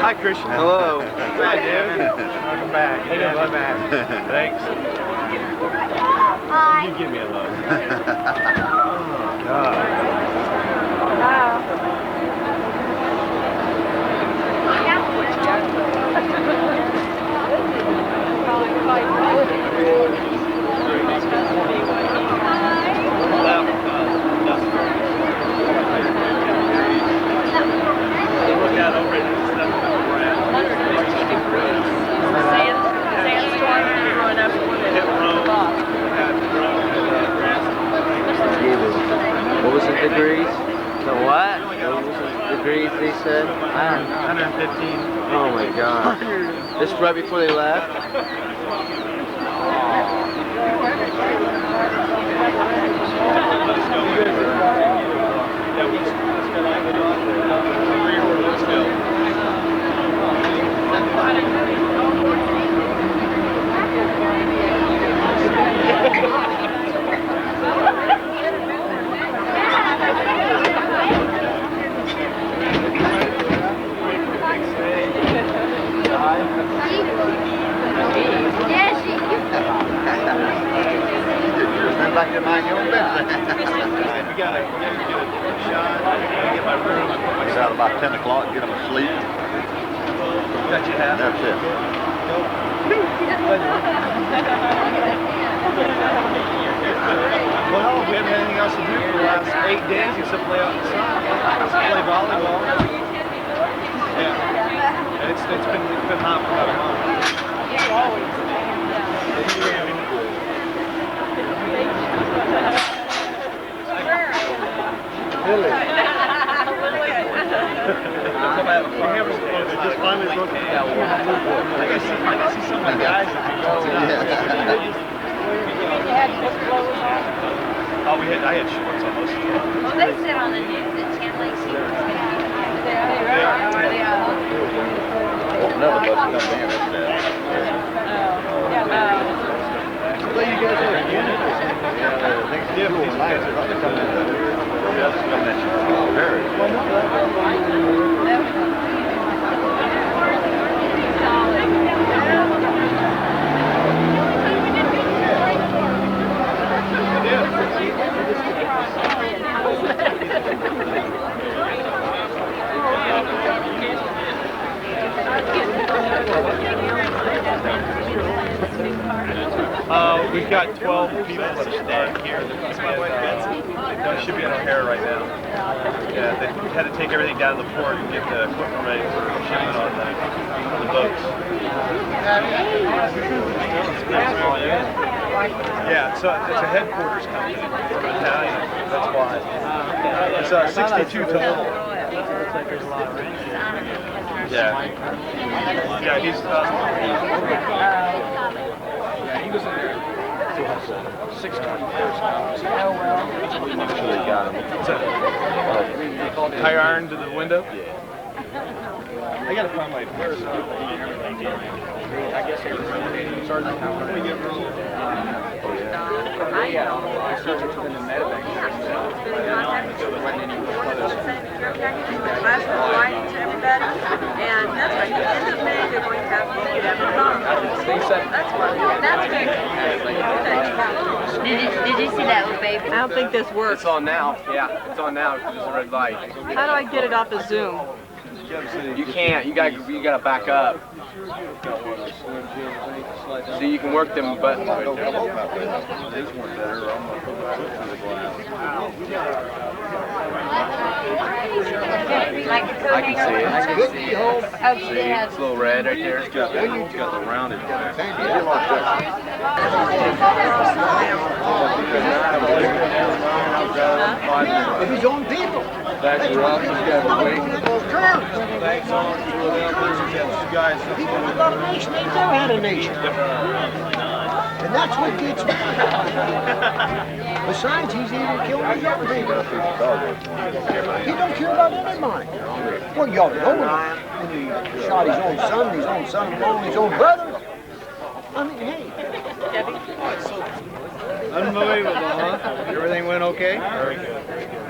Hi, Christian. Hello. Hi, dude. Welcome back. Hey, welcome back. Thanks. Hi. You give me a love. Oh, God. Look out over it. What was the degrees? The what? What was the degrees they said? 115. Oh my God. This right before they left? Back to mind your own business. We gotta get a shot. Get my room. Get out about 10 o'clock, get them asleep. Got you half. That's it. Well, we haven't had anything else to do for the last 8 days except play outside. Play volleyball. Yeah. And it's been hot for about a month. Just finally looking at I see some of my guys. Oh, I had shorts on most of the time. Well, they said on the news that Champlain Sea's Another bus comes in, that's that. Well, you guys are again. Yeah, cool and nice. They're probably coming in. Just coming at you. Very. We've got 12 people that are staying here. That's my wife Betsy. She should be in O'Hare right now. Yeah, they had to take everything down to the port and get the equipment ready for shipment on the boats. Yeah, so it's a headquarters company from Italian. That's why. It's 62 total. Yeah. Yeah, he's. He was in there. 624. High iron to the window? Yeah. I gotta find my purse. I guess everything started to count when we get room. I started to in the medevac. Last writing to everybody, and that's right. At the end of May, they're going to have That's great. Did you see that with baby? I don't think this works. It's on now. Yeah, it's on now because it's a red light. How do I get it off of Zoom? You can't. You gotta back up. So you can work them buttons right there. I can see it. I can see it. Oh, she did have. It's a little red right there. It's got the rounded. His own people. That's rough. He's got to wait. Thanks all to you guys. People of our nation, they never had a nation. And that's what gets me. Besides, he's even killing his own people. He don't care about anybody. Well, y'all know when he shot his own son-in-law, and his own brother. I mean, hey. Unbelievable, huh? Everything went okay? Very good, very good.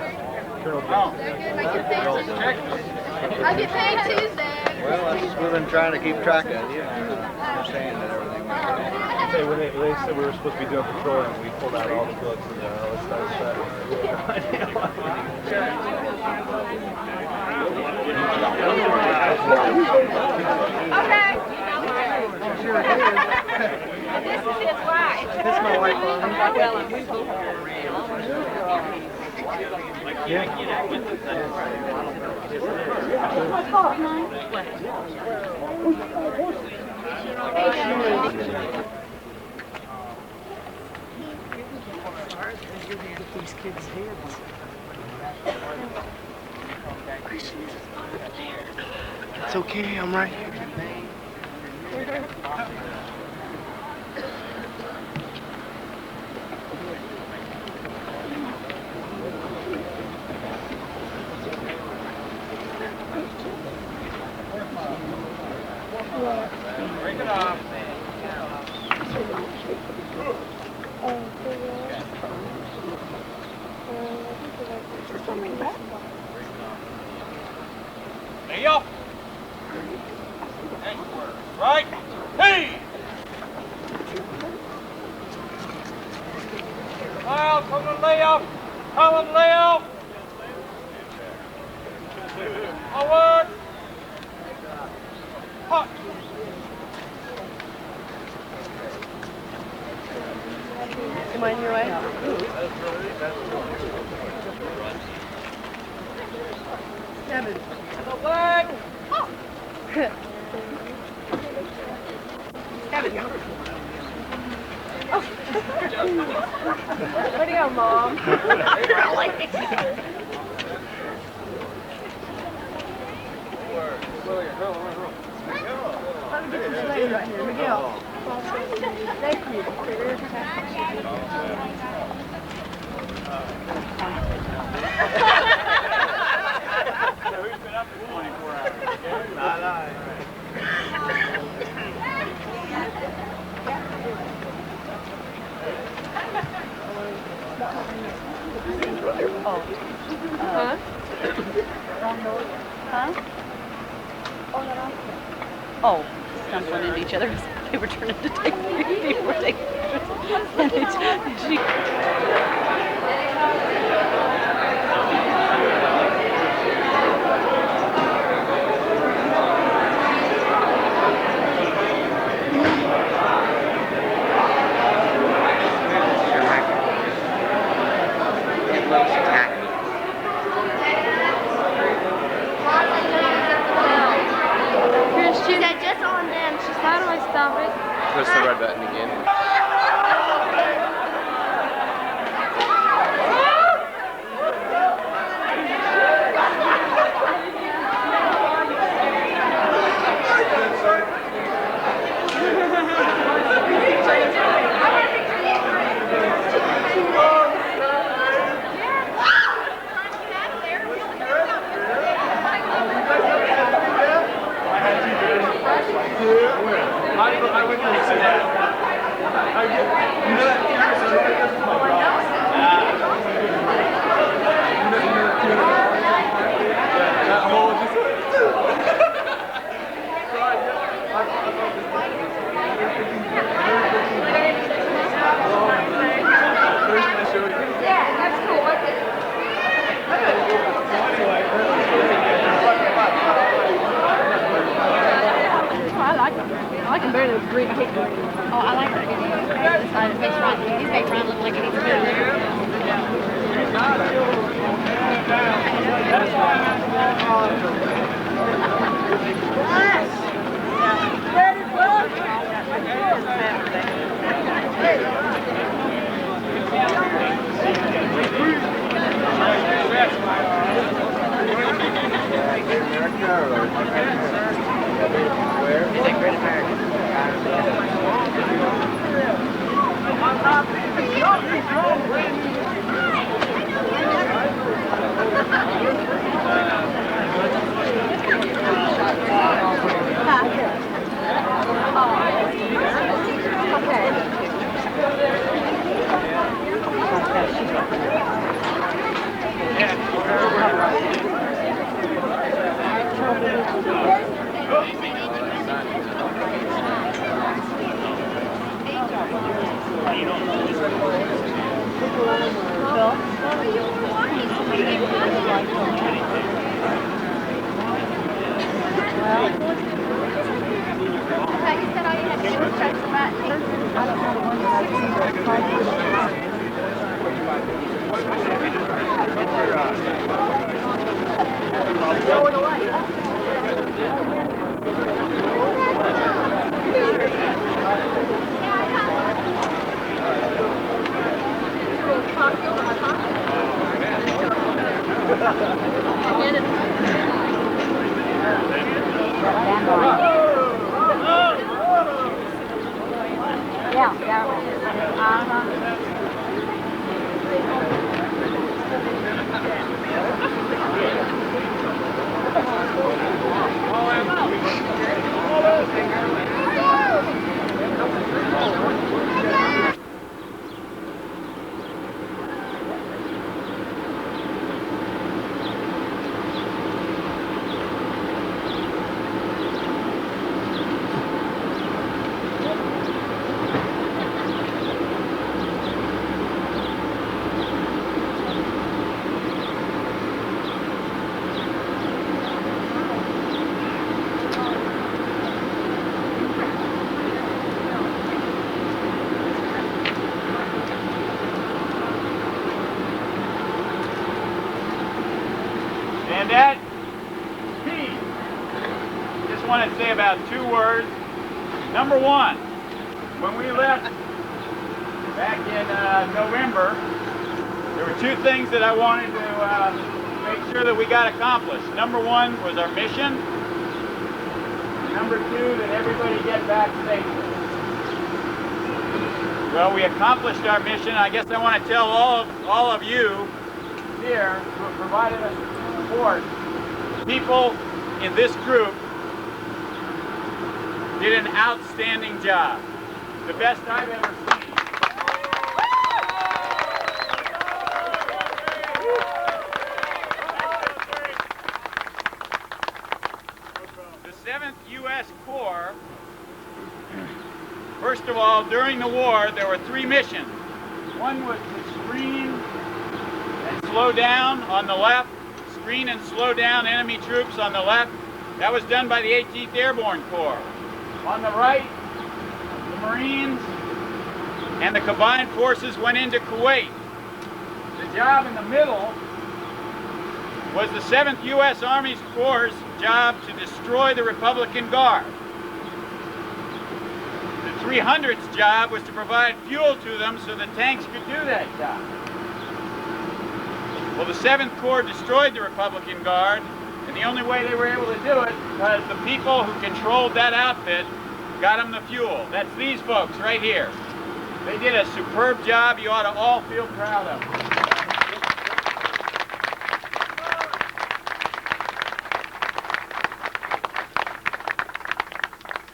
I get paid Tuesday. Well, we've been trying to keep track of you. You're saying that everything went okay. Hey, when they said we were supposed to be doing patrolling, we pulled out all the books and let's start Okay. This is his wife. This is my wife, Well, and we both these kids' heads. It's okay, I'm right here. Break it off. Lay off. Right. Hey. Kyle, come and lay off. Come and lay off. Forward. Hot. Am I in your way? Kevin. Leg. Kevin. Where'd you go, Mom? Right here, Miguel. Thank you. Who's been up for 24 hours? Huh? Huh? Oh, stumbling into each other. They were turning to take people were taking pictures. And she She said just on them. She said, how do I stop it? Press the red button again. I went to sit down. You know that Yeah, that's cool. I like him better than green. I hate green. Oh, I like her. This side of face front. His face front looks like it needs to be there. Where? Is it Great American? And that piece, just want to say about 2 words. Number one, when we left back in November, there were 2 things that I wanted to make sure that we got accomplished. Number one was our mission. Number 2, that everybody get back safely. Well, we accomplished our mission. I guess I want to tell all of you here who have provided us support. People in this group did an outstanding job. The best I've ever seen. The 7th U.S. Corps, first of all, during the war, there were 3 missions. One was to screen and slow down on the left, screen and slow down enemy troops on the left. That was done by the 18th Airborne Corps. On the right, the Marines and the combined forces went into Kuwait. The job in the middle was the 7th U.S. Army Corps' job to destroy the Republican Guard. The 300th's job was to provide fuel to them so the tanks could do that job. Well, the 7th Corps destroyed the Republican Guard, and the only way they were able to do it was the people who controlled that outfit got them the fuel. That's these folks right here. They did a superb job. You ought to all feel proud of them.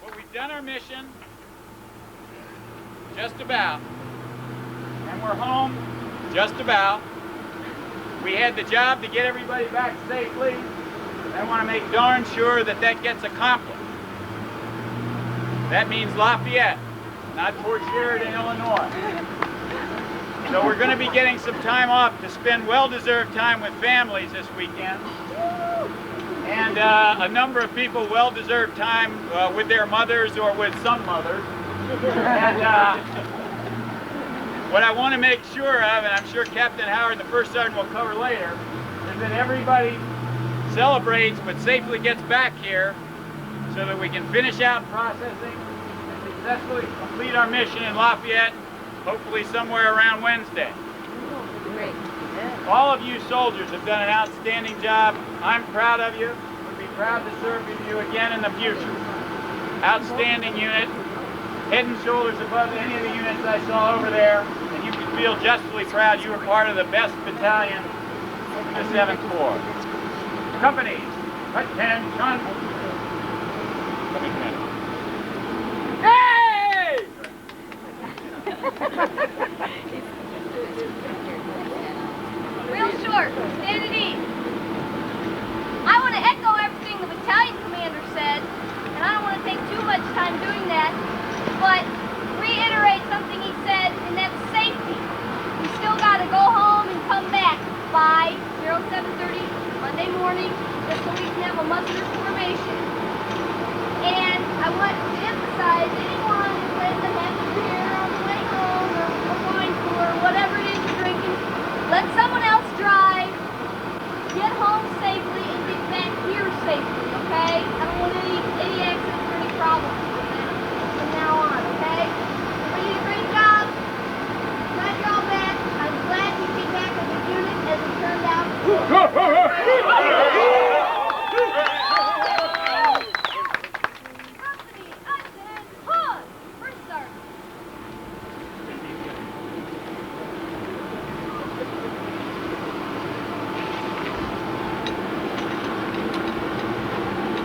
Well, we've done our mission, just about, and we're home, just about. We had the job to get everybody back safely. I want to make darn sure that that gets accomplished. That means Lafayette, not Port Sheridan, Illinois. So we're going to be getting some time off to spend well-deserved time with families this weekend. And a number of people well-deserved time with their mothers or with some mothers. And what I want to make sure of, and I'm sure Captain Howard and the First Sergeant will cover later, is that everybody celebrates but safely gets back here so that we can finish out processing and successfully complete our mission in Lafayette, hopefully somewhere around Wednesday. Great. All of you soldiers have done an outstanding job. I'm proud of you. Would be proud to serve with you again in the future. Outstanding unit. head and shoulders above any of the units I saw over there, and you can feel justly proud you were part of the best battalion in the 7th Corps. Companies, attention. Hey! Real short, stand at ease. I want to echo everything the battalion commander said, and I don't want to take too much time doing that, but reiterate something he said, and that's safety. We still got to go home and come back by 0730 Monday morning, just so we can have a muster formation. And I want to emphasize anyone who plans to have a beer on the way home or a wine cooler, whatever it is you're drinking, let someone else drive, get home safely, and get back here safely, okay? I don't want any accidents or any problems from now on, okay? You did a great job. Glad you're all back. I'm glad you came back as a unit as it turned out. Company, attend, pause. First sergeant.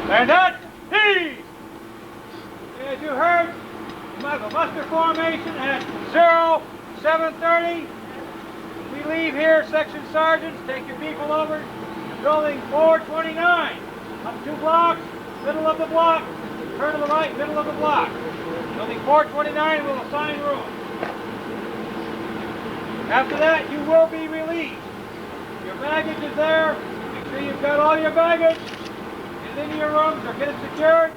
Stand at ease! As you heard, we have a muster formation at 0730. We leave here, section sergeants, take your people over to building 429. Up 2 blocks, middle of the block, turn to the right, middle of the block. Building 429 will assign room. After that, you will be released. Your baggage is there. Make sure you've got all your baggage. Get into your rooms or get it secured,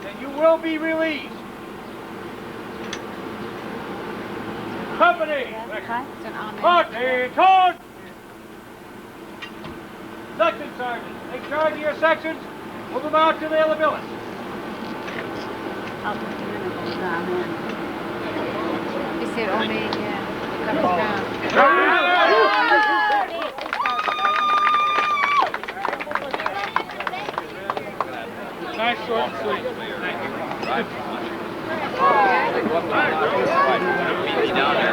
and you will be released. Company, attention! Section sergeant, take charge of your sections. Move them out to the Elabilis. He said, oh man, yeah. Comes down. Nice short and sweet.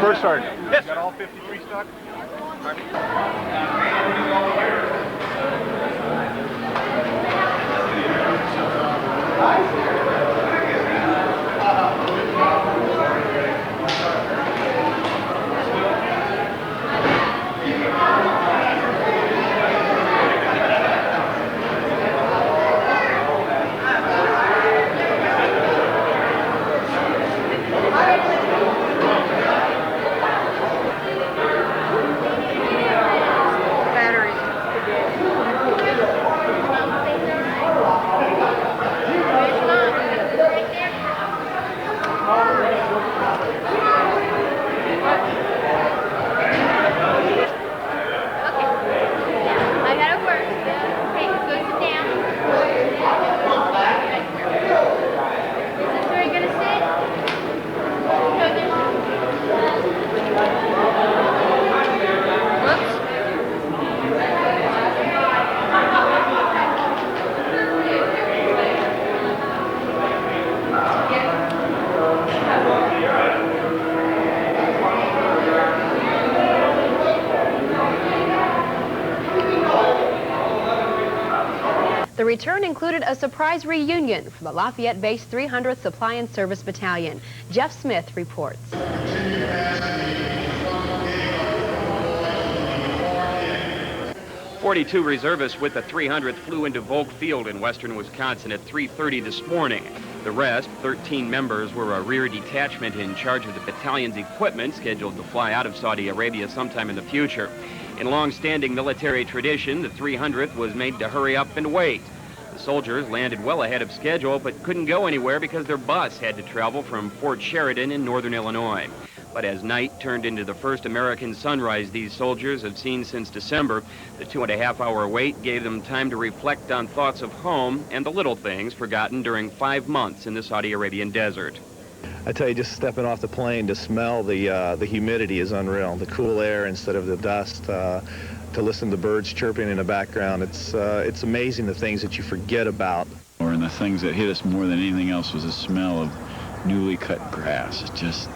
First sergeant. Yes. Got all 53 stuck? The return included a surprise reunion from the Lafayette-based 300th Supply and Service Battalion. Jeff Smith reports. 42 reservists with the 300th flew into Volk Field in western Wisconsin at 3:30 this morning. The rest, 13 members, were a rear detachment in charge of the battalion's equipment, scheduled to fly out of Saudi Arabia sometime in the future. In long-standing military tradition, the 300th was made to hurry up and wait. The soldiers landed well ahead of schedule, but couldn't go anywhere because their bus had to travel from Fort Sheridan in northern Illinois. But as night turned into the first American sunrise these soldiers have seen since December, the 2.5-hour wait gave them time to reflect on thoughts of home and the little things forgotten during 5 months in the Saudi Arabian desert. I tell you, just stepping off the plane to smell the humidity is unreal. The cool air instead of the dust, to listen to birds chirping in the background. It's amazing the things that you forget about. And the things that hit us more than anything else was the smell of newly cut grass. It's just,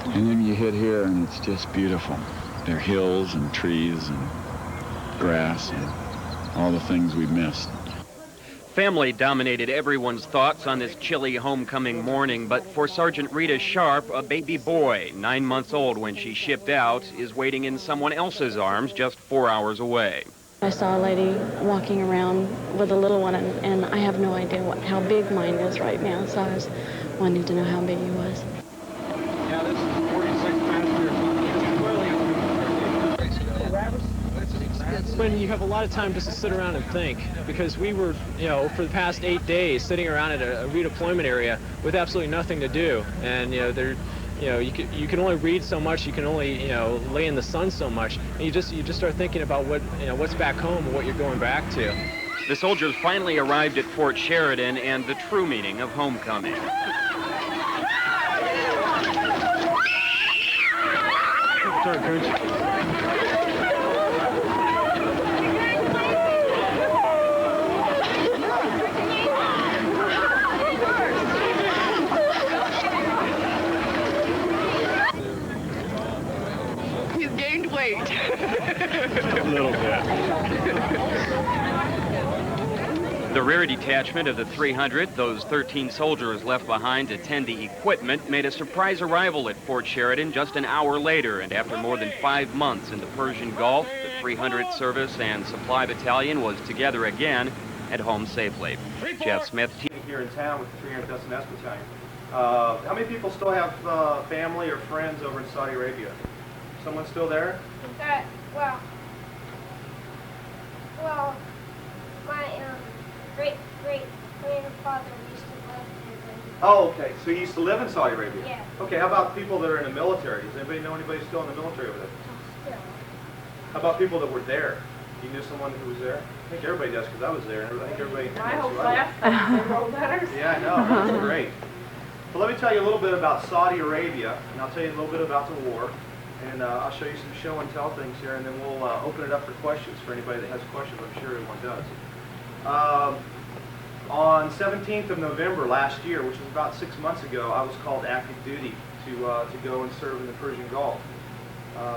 and then you hit here and it's just beautiful. There are hills and trees and grass and all the things we missed. Family dominated everyone's thoughts on this chilly homecoming morning, but for Sergeant Rita Sharp, a baby boy, 9 months old when she shipped out, is waiting in someone else's arms just 4 hours away. I saw a lady walking around with a little one, and I have no idea how big mine is right now, so I was wanting to know how big he was. Yeah, this is 46 passenger. When you have a lot of time just to sit around and think, because we were, for the past 8 days sitting around at a redeployment area with absolutely nothing to do, and you can only read so much, you can only lay in the sun so much, and you just start thinking about what's back home and what you're going back to. The soldiers finally arrived at Fort Sheridan and the true meaning of homecoming. He's gained weight. A little bit. The rear detachment of the 300, those 13 soldiers left behind to tend the equipment, made a surprise arrival at Fort Sheridan just an hour later, and after more than 5 months in the Persian Gulf, the 300th Service and Supply Battalion was together again at home safely. Jeff Smith. Here in town with the 300th S&S Battalion. How many people still have family or friends over in Saudi Arabia? Someone still there? Well, my great-great-grandfather used to live there. Oh, okay. So you used to live in Saudi Arabia? Yeah. Okay, how about people that are in the military? Does anybody know anybody still in the military over there? Still. How about people that were there? You knew someone who was there? I think everybody does because I was there. And I think everybody My knows whole who I was. class wrote letters. Yeah, I know. That's great. Well, let me tell you a little bit about Saudi Arabia, and I'll tell you a little bit about the war, and I'll show you some show and tell things here, and then we'll open it up for questions for anybody that has questions. I'm sure everyone does. On 17th of November last year, which was about 6 months ago, I was called active duty to go and serve in the Persian Gulf,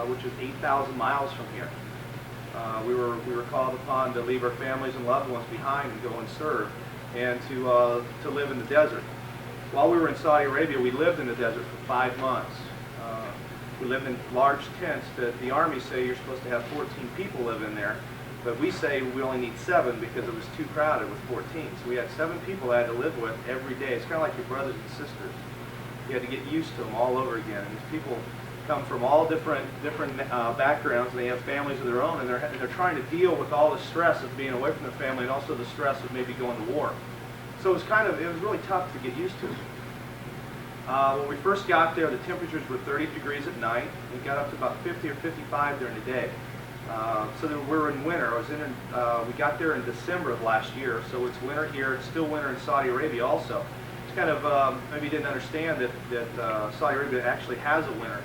which is 8,000 miles from here. We were called upon to leave our families and loved ones behind and go and serve, and to live in the desert. While we were in Saudi Arabia, we lived in the desert for 5 months. We lived in large tents that the Army say you're supposed to have 14 people live in there, but we say we only need 7 because it was too crowded with 14. So we had 7 people I had to live with every day. It's kind of like your brothers and sisters. You had to get used to them all over again. And these people come from all different backgrounds, and they have families of their own, and they're trying to deal with all the stress of being away from their family and also the stress of maybe going to war. So it was really tough to get used to. When we first got there, the temperatures were 30 degrees at night. It got up to about 50 or 55 during the day. So we were in winter. We got there in December of last year, so it's winter here. It's still winter in Saudi Arabia also. It's kind of, maybe you didn't understand that Saudi Arabia actually has a winter.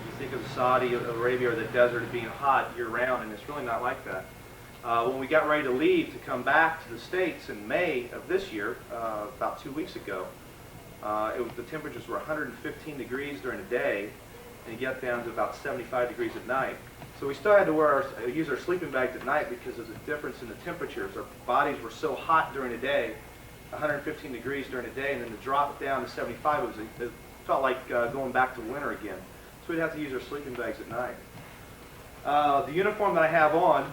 You think of Saudi Arabia or the desert as being hot year-round, and it's really not like that. When we got ready to leave to come back to the States in May of this year, about 2 weeks ago, the temperatures were 115 degrees during the day, and you get down to about 75 degrees at night. So we still had to use our sleeping bags at night because of the difference in the temperatures. Our bodies were so hot during the day, 115 degrees during the day, and then to drop down to 75, it felt like going back to winter again. So we'd have to use our sleeping bags at night. The uniform that I have on,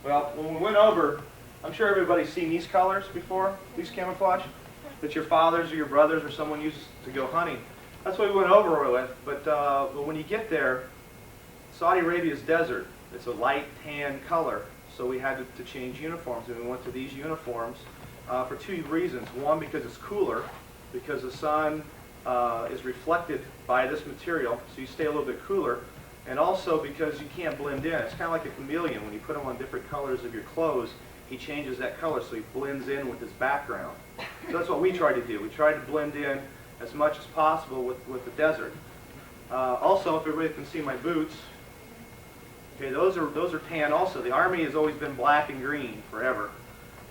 well, when we went over, I'm sure everybody's seen these colors before, these camouflage, that your fathers or your brothers or someone uses to go hunting. That's what we went over with, but when you get there, Saudi Arabia's desert, it's a light tan color, so we had to change uniforms, and we went to these uniforms for 2 reasons. One, because it's cooler, because the sun is reflected by this material, so you stay a little bit cooler, and also because you can't blend in. It's kind of like a chameleon. When you put him on different colors of your clothes, he changes that color so he blends in with his background. So that's what we tried to do. We tried to blend in as much as possible with the desert. Also, if everybody can see my boots, okay, those are tan also. The Army has always been black and green forever.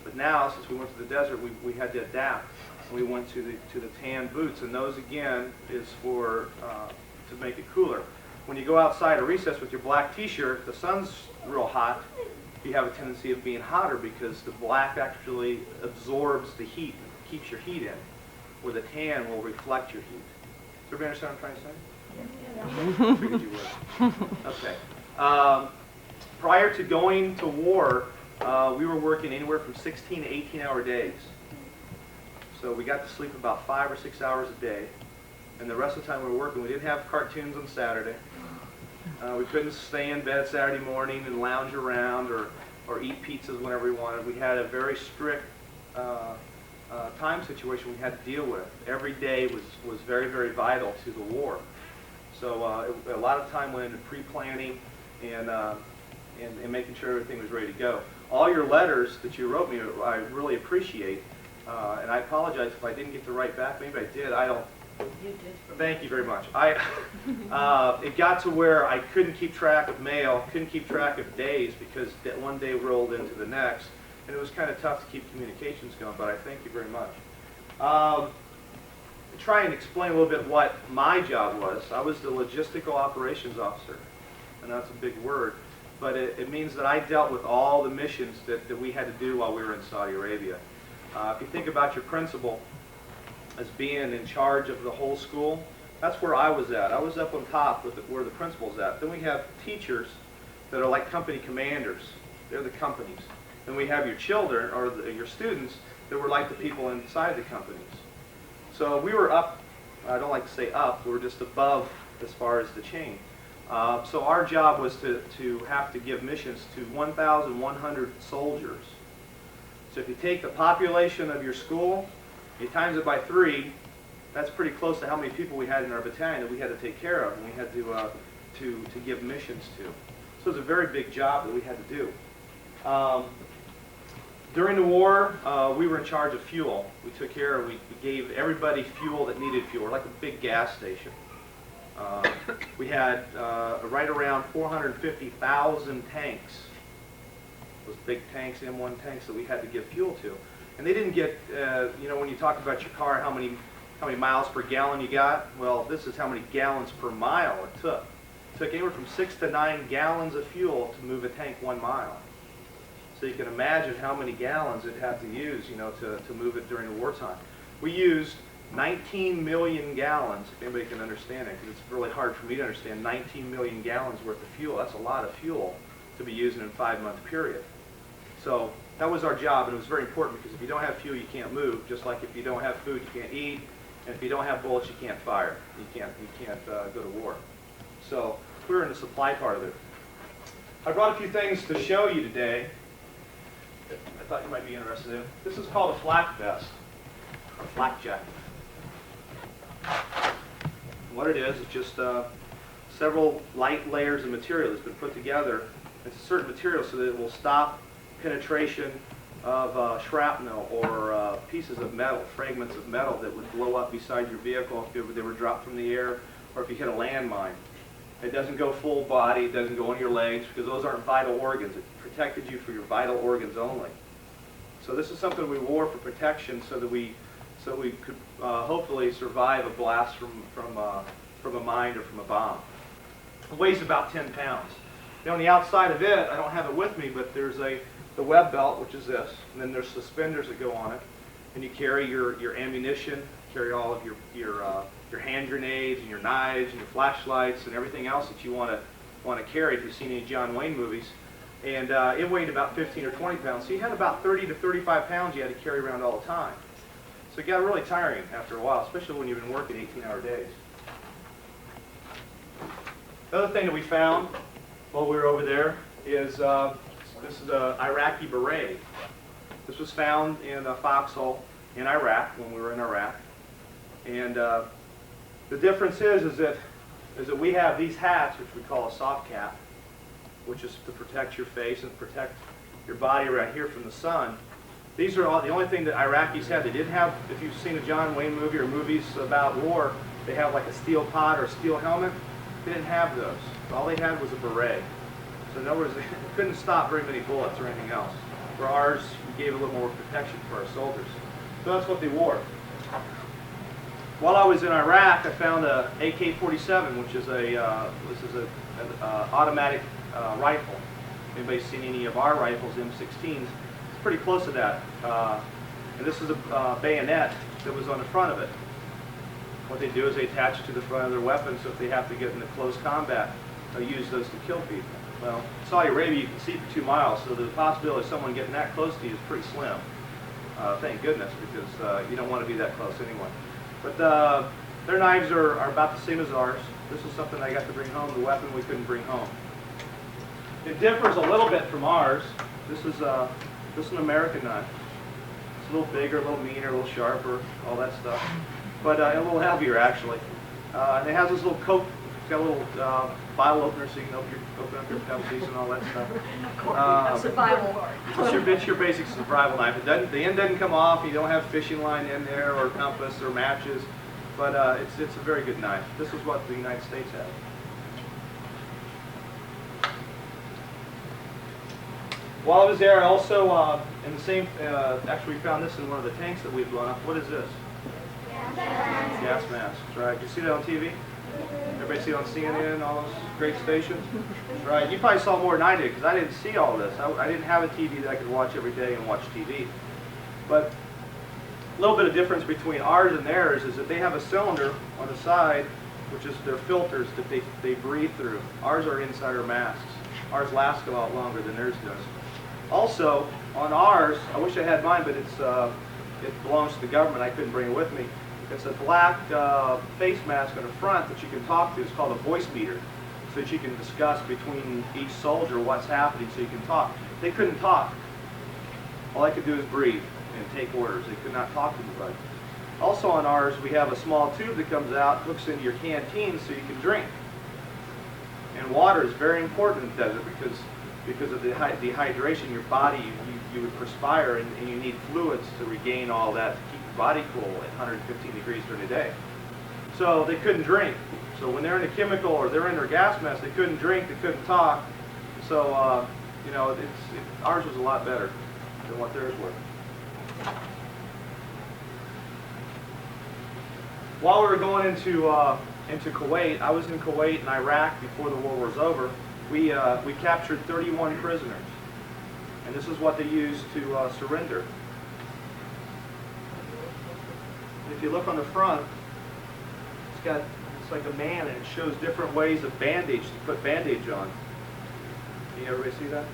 But now, since we went to the desert, we had to adapt. We went to the tan boots, and those again is for to make it cooler. When you go outside at recess with your black t-shirt, the sun's real hot. You have a tendency of being hotter because the black actually absorbs the heat, keeps your heat in, where the tan will reflect your heat. Does everybody understand what I'm trying to say? Figured you would. Okay. Prior to going to war, we were working anywhere from 16 to 18-hour days. So we got to sleep about 5 or 6 hours a day, and the rest of the time we were working. We didn't have cartoons on Saturday. We couldn't stay in bed Saturday morning and lounge around or eat pizzas whenever we wanted. We had a very strict time situation we had to deal with. Every day was very, very vital to the war. So a lot of time went into pre-planning and making sure everything was ready to go. All your letters that you wrote me, I really appreciate. And I apologize if I didn't get to write back. Maybe I did. I don't. You did. Thank you very much. It got to where I couldn't keep track of mail, couldn't keep track of days because that one day rolled into the next, and it was kind of tough to keep communications going. But I thank you very much. To try and explain a little bit what my job was, I was the logistical operations officer, and that's a big word, but it means that I dealt with all the missions that we had to do while we were in Saudi Arabia. If you think about your principal as being in charge of the whole school, that's where I was at. I was up on top with where the principal's at. Then we have teachers that are like company commanders. They're the companies. Then we have your children, or your students, that were like the people inside the companies. So we were up, I don't like to say up, we were just above as far as the chain. So our job was to have to give missions to 1,100 soldiers. So if you take the population of your school, you times it by 3, that's pretty close to how many people we had in our battalion that we had to take care of and we had to give missions to. So it was a very big job that we had to do. During the war, we were in charge of fuel. We took care of, we gave everybody fuel that needed fuel. We're like a big gas station. We had right around 450,000 tanks. Those big tanks, M1 tanks that we had to give fuel to. And they didn't get, you know, when you talk about your car, how many miles per gallon you got? Well, this is how many gallons per mile it took. It took anywhere from 6 to 9 gallons of fuel to move a tank 1 mile. So you can imagine how many gallons it had to use, you know, to move it during the wartime. We used 19 million gallons, if anybody can understand it, because it's really hard for me to understand. 19 million gallons worth of fuel, that's a lot of fuel to be using in a 5-month period. So that was our job, and it was very important because if you don't have fuel, you can't move. Just like if you don't have food, you can't eat, and if you don't have bullets, you can't fire. You can't go to war. So we were in the supply part of it. I brought a few things to show you today that I thought you might be interested in. This is called a flak vest, or flak jacket. What it is just several light layers of material that's been put together. It's a certain material so that it will stop penetration of shrapnel or pieces of metal, fragments of metal that would blow up beside your vehicle if they were dropped from the air or if you hit a landmine. It doesn't go full body, it doesn't go on your legs because those aren't vital organs. It protected you for your vital organs only. So this is something we wore for protection so that we could hopefully survive a blast from a mine or from a bomb. It weighs about 10 pounds. Now on the outside of it, I don't have it with me, but there's the web belt, which is this, and then there's suspenders that go on it, and you carry your ammunition, carry all of your hand grenades and your knives and your flashlights and everything else that you want to carry if you've seen any John Wayne movies. And it weighed about 15 or 20 pounds, so you had about 30 to 35 pounds you had to carry around all the time. So it got really tiring after a while, especially when you've been working 18-hour days. The other thing that we found while we were over there is this is an Iraqi beret. This was found in a foxhole in Iraq when we were in Iraq. And the difference is that we have these hats, which we call a soft cap, which is to protect your face and protect your body right here from the sun. These are all the only thing that Iraqis had. They didn't have, if you've seen a John Wayne movie or movies about war, they have like a steel pot or a steel helmet. They didn't have those. All they had was a beret. So in other words, they couldn't stop very many bullets or anything else. For ours, we gave a little more protection for our soldiers. So that's what they wore. While I was in Iraq, I found a AK-47, which is an automatic rifle. Anybody seen any of our rifles, M16s? It's pretty close to that. And this is a bayonet that was on the front of it. What they do is they attach it to the front of their weapon, so if they have to get into close combat, they'll use those to kill people. Well, Saudi Arabia you can see for 2 miles, so the possibility of someone getting that close to you is pretty slim. Thank goodness, because you don't want to be that close anyway. But their knives are about the same as ours. This is something I got to bring home, the weapon we couldn't bring home. It differs a little bit from ours. This is an American knife. It's a little bigger, a little meaner, a little sharper, all that stuff. But a little heavier, actually. And it has this little coat. It's got a little bottle opener so you can open up your Pepsis and all that stuff. Survival. It's your basic survival knife. The end doesn't come off. You don't have fishing line in there or compass or matches. But it's a very good knife. This is what the United States has. While I was there, I also, in the same, actually we found this in one of the tanks that we've blown up. What is this? Gas masks, right? You see that on TV? Everybody see it on CNN, all those great stations? Right, you probably saw more than I did, because I didn't see all this. I didn't have a TV that I could watch every day and watch TV. But a little bit of difference between ours and theirs is that they have a cylinder on the side, which is their filters that they breathe through. Ours are inside our masks. Ours last a lot longer than theirs does. Also, on ours, I wish I had mine, but it belongs to the government. I couldn't bring it with me. It's a black face mask on the front that you can talk to. It's called a voice meter, so that you can discuss between each soldier what's happening so you can talk. They couldn't talk. All I could do is breathe and take orders. They could not talk to anybody. Also on ours, we have a small tube that comes out, hooks into your canteen so you can drink. And water is very important in the desert because of the dehydration. Your body, you would perspire and you need fluids to regain all that to keep your body cool at 115 degrees during the day. So they couldn't drink. So when they're in a chemical or they're in their gas mask, they couldn't drink, they couldn't talk. So, you know, ours was a lot better than what theirs were. While we were going into Kuwait, I was in Kuwait and Iraq before the war was over. We captured 31 prisoners, and this is what they used to surrender. If you look on the front, it's like a man, and it shows different ways of bandage to put bandage on. Can everybody see that?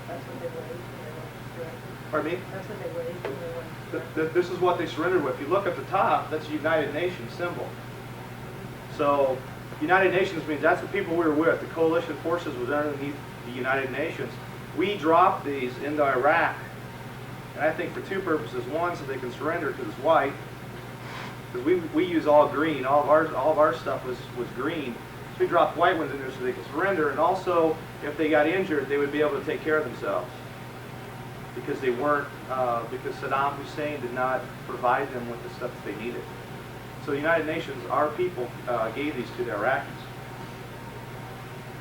That's what they were. Pardon me? That's what they were. This is what they surrendered with. If you look at the top, that's a United Nations symbol. So United Nations means that's the people we were with. The coalition forces was underneath the United Nations. We dropped these into Iraq, and I think for two purposes. One, so they can surrender because it's white. Because we use all green. All of our stuff was green. So we dropped white ones in there so they could surrender. And also, if they got injured, they would be able to take care of themselves. Because they weren't, because Saddam Hussein did not provide them with the stuff that they needed. So the United Nations, our people, gave these to the Iraqis.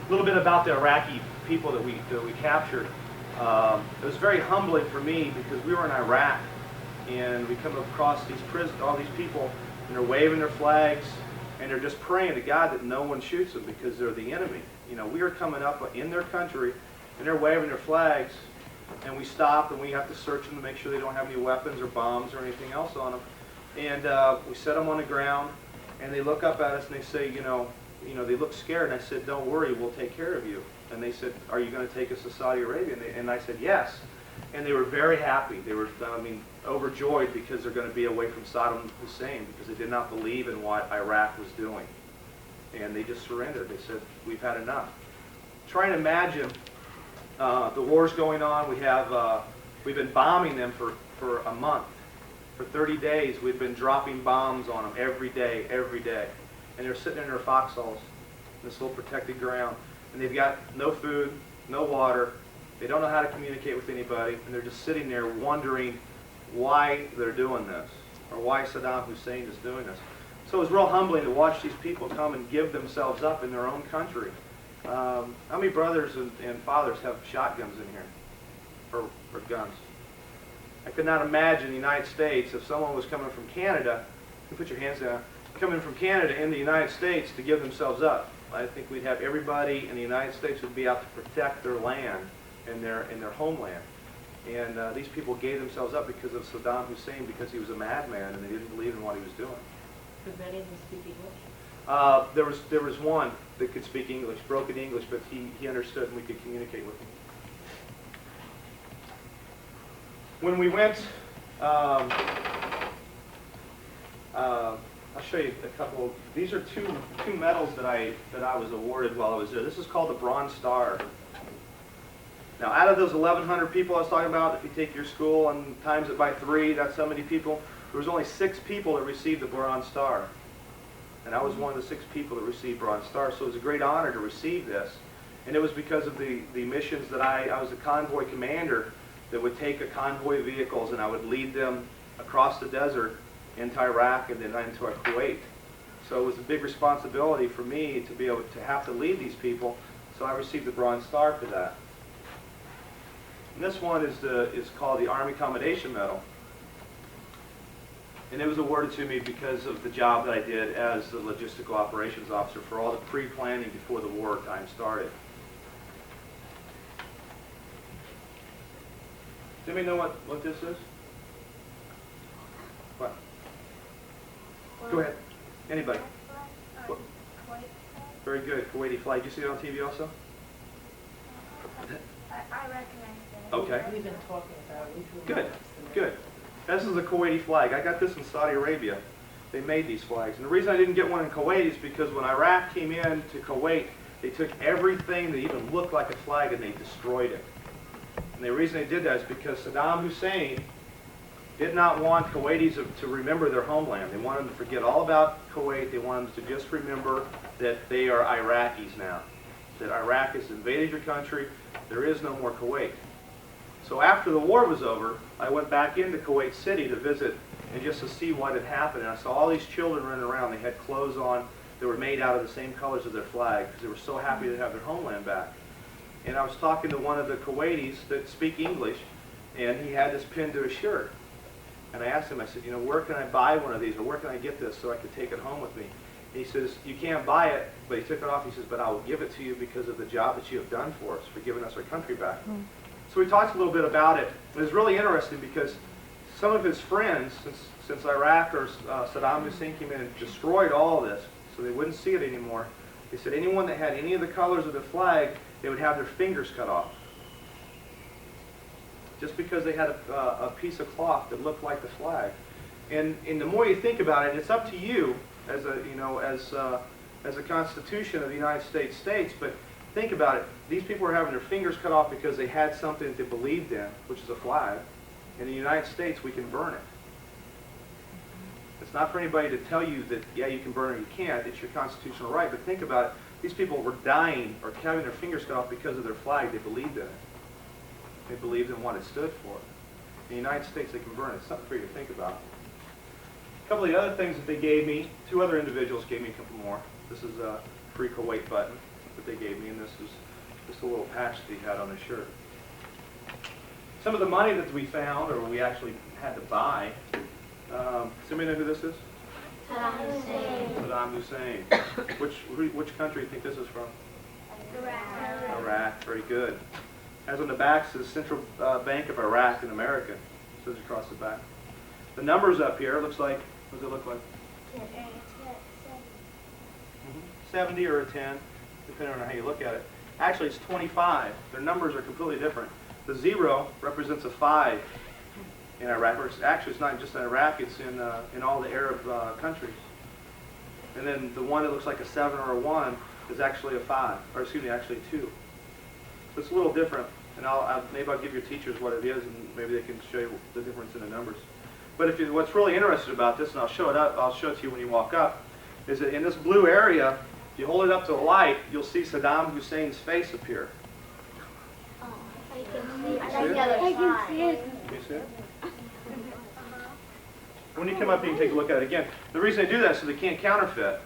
A little bit about the Iraqi people that we captured. It was very humbling for me because we were in Iraq and we come across all these people, and they're waving their flags and they're just praying to God that no one shoots them because they're the enemy. You know, we are coming up in their country and they're waving their flags, and we stop and we have to search them to make sure they don't have any weapons or bombs or anything else on them. And we set them on the ground, and they look up at us and they say, you know, they look scared. And I said, don't worry, we'll take care of you. And they said, are you going to take us to Saudi Arabia? And I said, yes. And they were very happy. They were, overjoyed because they're going to be away from Saddam Hussein because they did not believe in what Iraq was doing. And they just surrendered. They said, we've had enough. Try and imagine the war's going on. We've been bombing them for a month. For 30 days, we've been dropping bombs on them every day. And they're sitting in their foxholes, in this little protected ground. And they've got no food, no water. They don't know how to communicate with anybody. And they're just sitting there wondering why they're doing this, or why Saddam Hussein is doing this. So it was real humbling to watch these people come and give themselves up in their own country. How many brothers and fathers have shotguns in here, or guns? I could not imagine the United States, if someone was coming from Canada you put your hands down, coming from Canada in the United States to give themselves up. I think we'd have everybody in the United States would be out to protect their land and their homeland. And these people gave themselves up because of Saddam Hussein, because he was a madman and they didn't believe in what he was doing. Could many of them speak English? There was one that could speak English, broken English, but he understood and we could communicate with him. When we went, I'll show you a couple. These are two medals that I was awarded while I was there. This is called the Bronze Star. Now, out of those 1,100 people I was talking about, if you take your school and times it by 3, that's how many people. There was only 6 people that received the Bronze Star. And I was one of the 6 people that received Bronze Star, so it was a great honor to receive this. And it was because of the missions that I was a convoy commander that would take a convoy of vehicles and I would lead them across the desert into Iraq and then into Kuwait. So it was a big responsibility for me to be able to have to lead these people, so I received the Bronze Star for that. And this one is called the Army Commendation Medal. And it was awarded to me because of the job that I did as the logistical operations officer for all the pre-planning before the war time started. Does anybody know what this is? What? Go ahead. Anybody? What? Very good. Kuwaiti flag. Did you see it on TV also? I recognize it. Okay. We've been talking about it. Good. Good. This is a Kuwaiti flag. I got this in Saudi Arabia. They made these flags. And the reason I didn't get one in Kuwait is because when Iraq came in to Kuwait, they took everything that even looked like a flag and they destroyed it. And the reason they did that is because Saddam Hussein did not want Kuwaitis to remember their homeland. They wanted them to forget all about Kuwait. They wanted them to just remember that they are Iraqis now. That Iraq has invaded your country. There is no more Kuwait. So after the war was over, I went back into Kuwait City to visit and just to see what had happened. And I saw all these children running around. They had clothes on that were made out of the same colors of their flag because they were so happy to have their homeland back. And I was talking to one of the Kuwaitis that speak English, and he had this pinned to his shirt. And I asked him, I said, you know, where can I buy one of these, or where can I get this so I can take it home with me? And he says, you can't buy it, but he took it off. He says, but I will give it to you because of the job that you have done for us, for giving us our country back. So we talked a little bit about it. It was really interesting because some of his friends, since Iraq or Saddam Hussein came in and destroyed all of this, so they wouldn't see it anymore, they said anyone that had any of the colors of the flag, they would have their fingers cut off. Just because they had a piece of cloth that looked like the flag. And the more you think about it, it's up to you as a Constitution of the United States, but think about it. These people are having their fingers cut off because they had something that they believed in, which is a flag. In the United States, we can burn it. It's not for anybody to tell you that, yeah, you can burn it or you can't. It's your constitutional right. But think about it. These people were dying or having their fingers cut off because of their flag. They believed in it. They believed in what it stood for. In the United States, they can burn it. It's something for you to think about. A couple of the other things that they gave me, 2 other individuals gave me a couple more. This is a Free Kuwait button that they gave me, and this is just a little patch that he had on his shirt. Some of the money that we found, or we actually had to buy, does anybody know who this is? Saddam Hussein. Saddam Hussein. Which country do you think this is from? Iraq. Iraq. Very good. As on the back says Central Bank of Iraq in America. It says across the back. The numbers up here looks like, what does it look like? 70 or a 10, depending on how you look at it. Actually, it's 25. Their numbers are completely different. The 0 represents a 5 in Iraq. Actually, it's not just in Iraq, it's in all the Arab countries. And then the one that looks like a 7 or a 1 is actually a 5, or excuse me, actually 2. So it's a little different, and maybe I'll give your teachers what it is, and maybe they can show you the difference in the numbers. But what's really interesting about this, and I'll show it to you when you walk up, is that in this blue area, if you hold it up to the light, you'll see Saddam Hussein's face appear. Oh, I can see it. I can see it. Can you see it? When you come up, you can take a look at it again. The reason they do that is so they can't counterfeit.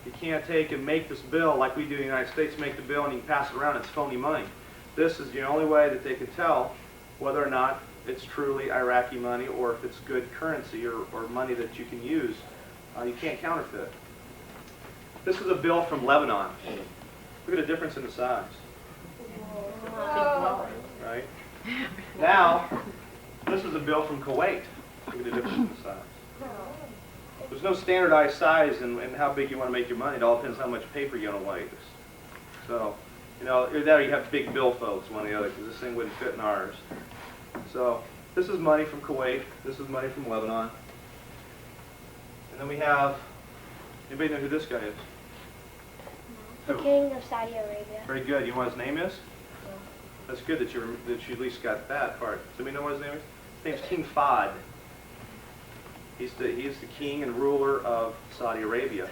You can't take and make this bill like we do in the United States, make the bill and you can pass it around, it's phony money. This is the only way that they can tell whether or not it's truly Iraqi money or if it's good currency or money that you can use You can't counterfeit it. This is a bill from Lebanon. Look at the difference in the size. Right? Now, this is a bill from Kuwait. Look at the difference in the size. There's no standardized size and how big you want to make your money. It all depends how much paper you want to waste. So, you know, either that or you have big billfolds, one or the other, because this thing wouldn't fit in ours. So, this is money from Kuwait. This is money from Lebanon. And then we have, anybody know who this guy is? The king of Saudi Arabia. Very good. You know what his name is? That's good that you at least got that part. Does anybody know what his name is? His name's King Fahd. He is the king and ruler of Saudi Arabia.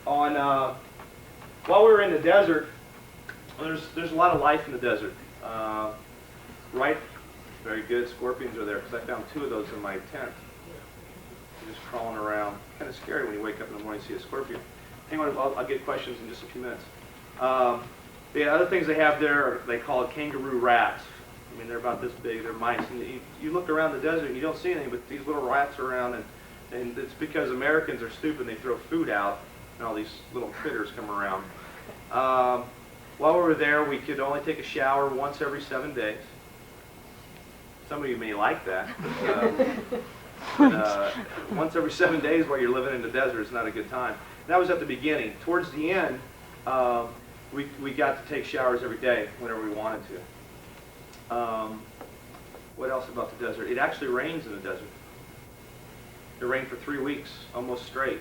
While we were in the desert, there's a lot of life in the desert. Right? Very good. Scorpions are there because I found 2 of those in my tent. They're just crawling around. Kind of scary when you wake up in the morning and see a scorpion. Anyway, I'll get questions in just a few minutes. The other things they have there, they call it kangaroo rats. I mean, they're about this big. They're mice. And you look around the desert and you don't see anything, but these little rats are around, and it's because Americans are stupid and they throw food out, and all these little critters come around. While we were there, we could only take a shower once every 7 days. Some of you may like that. But once every 7 days while you're living in the desert is not a good time. That was at the beginning. Towards the end, we got to take showers every day whenever we wanted to. What else about the desert? It actually rains in the desert. It rained for 3 weeks, almost straight.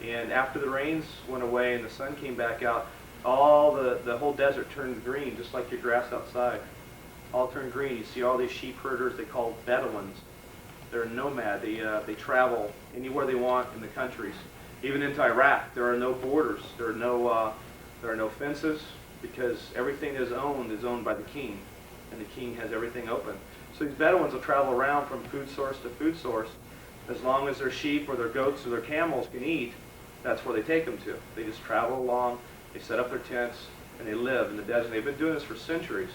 And after the rains went away and the sun came back out, the whole desert turned green, just like your grass outside. All turned green. You see all these sheep herders they call Bedouins. They're nomad. They travel anywhere they want in the countries. Even into Iraq, there are no borders. There are no fences because everything is owned by the king, and the king has everything open. So these Bedouins will travel around from food source to food source. As long as their sheep or their goats or their camels can eat, that's where they take them to. They just travel along, they set up their tents, and they live in the desert. They've been doing this for centuries,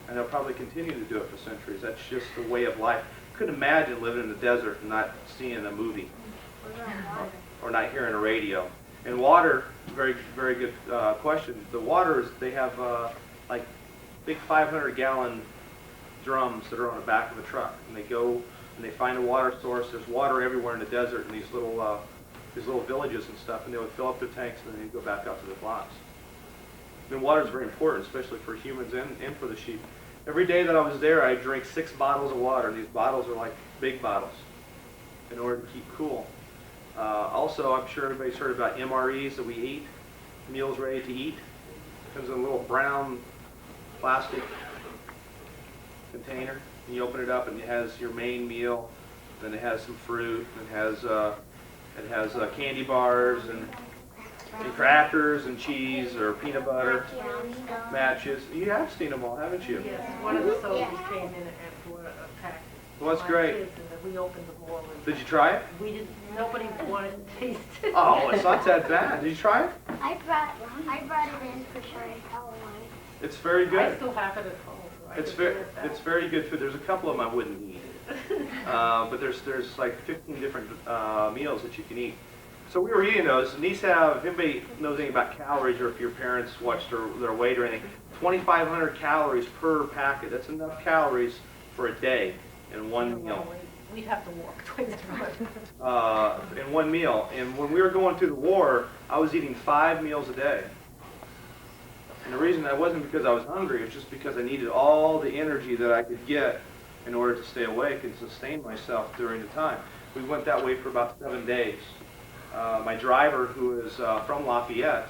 and they'll probably continue to do it for centuries. That's just the way of life. Couldn't imagine living in the desert and not seeing a movie or not hearing a radio. And water, very, very good question. The water is, they have like big 500-gallon drums that are on the back of a truck, and they go and they find a water source. There's water everywhere in the desert in these little villages and stuff, and they would fill up their tanks and then they'd go back out to the flocks. And water is very important, especially for humans and for the sheep. Every day that I was there, I drank 6 bottles of water. These bottles are like big bottles in order to keep cool. Also, I'm sure everybody's heard about MREs that we eat, meals ready to eat. It comes in a little brown plastic container. And you open it up and it has your main meal, then it has some fruit, it has candy bars and crackers and cheese or peanut butter, matches. You have seen them all, haven't you? Yes, one of the soldiers came in for a pack. Well, that's great. And we opened the bowl. Did you try it? We didn't. Nobody wanted to taste it. Oh, it's not that bad. Did you try it? I brought it in for sure in Halloween. It's very good. I still have it at home. So It's very good food. There's a couple of them I wouldn't eat, but there's like 15 different meals that you can eat. So we were eating those, and these have, if anybody knows anything about calories, or if your parents watched their weight or anything, 2,500 calories per packet. That's enough calories for a day in one meal. We'd have to walk twice around. In one meal. And when we were going through the war, I was eating 5 meals a day. And the reason that wasn't because I was hungry, it was just because I needed all the energy that I could get in order to stay awake and sustain myself during the time. We went that way for about 7 days. My driver, who is from Lafayette,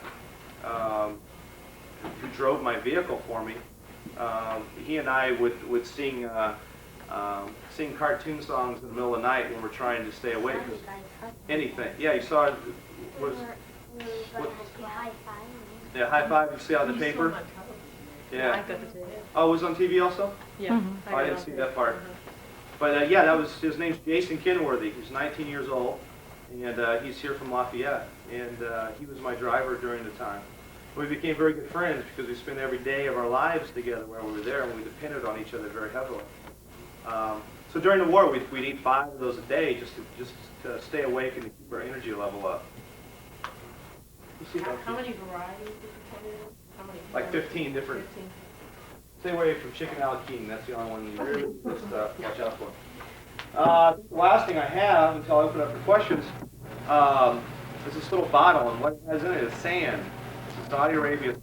who drove my vehicle for me, he and I would sing cartoon songs in the middle of the night when we're trying to stay awake. Anything. Yeah, you saw it. Yeah, high five. You see on the paper? Yeah. Oh, it was on TV also? Yeah. Oh, I didn't see that part. But yeah, that was his name's Jason Kenworthy. He's 19 years old, and he's here from Lafayette. And he was my driver during the time. We became very good friends because we spent every day of our lives together while we were there, and we depended on each other very heavily. So So during the war, we'd eat 5 of those a day just to stay awake and to keep our energy level up. How many varieties did you put in? How many? Like 15 different. Stay away from chicken alakine. That's the only one you really just watch out for. The last thing I have, until I open up for questions, is this little bottle, and what it has in it is sand. This is Saudi Arabia's